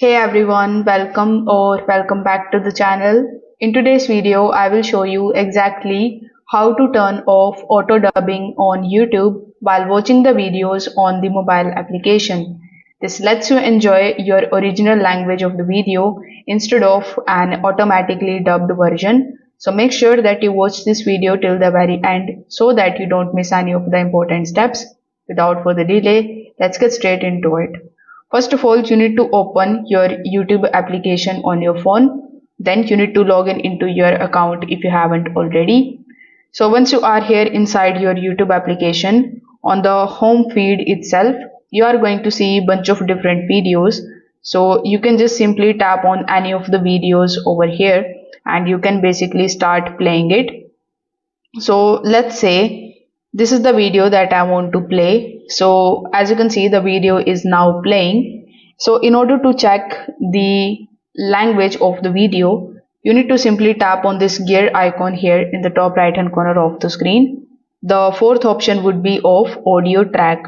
Hey everyone, welcome back to the channel. In today's video, I will show you exactly how to turn off auto dubbing on YouTube while watching the videos on the mobile application. This lets you enjoy your original language of the video instead of an automatically dubbed version. So make sure that you watch this video till the very end so that you don't miss any of the important steps. Without further delay, let's get straight into it. First of all, you need to open your YouTube application on your phone. Then you need to log in into your account if you haven't already. So once you are here inside your YouTube application, on the home feed itself, you are going to see a bunch of different videos. So you can just simply tap on any of the videos over here and you can basically start playing it. So let's say this is the video that I want to play. So as you can see, the video is now playing. So in order to check the language of the video, you need to simply tap on this gear icon here in the top right hand corner of the screen. The fourth option would be of audio track.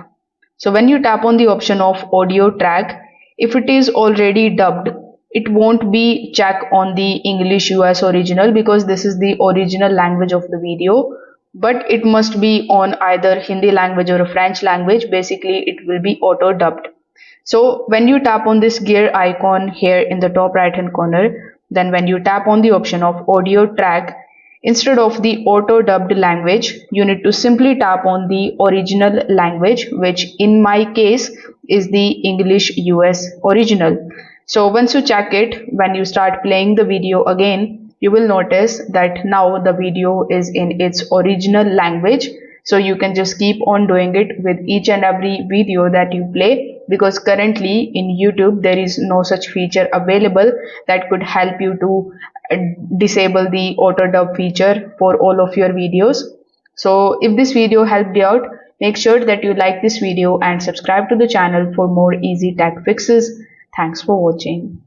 So when you tap on the option of audio track, if it is already dubbed, it won't be check on the English US original because this is the original language of the video, but it must be on either Hindi language or a French language. Basically it will be auto dubbed. So when you tap on this gear icon here in the top right hand corner, then when you tap on the option of audio track, instead of the auto dubbed language, you need to simply tap on the original language, which in my case is the English US original. So once you check it, when you start playing the video again, you will notice that now the video is in its original language. So you can just keep on doing it with each and every video that you play, because currently in YouTube there is no such feature available that could help you to disable the auto dub feature for all of your videos. So if this video helped you out, make sure that you like this video and subscribe to the channel for more easy tech fixes. Thanks for watching.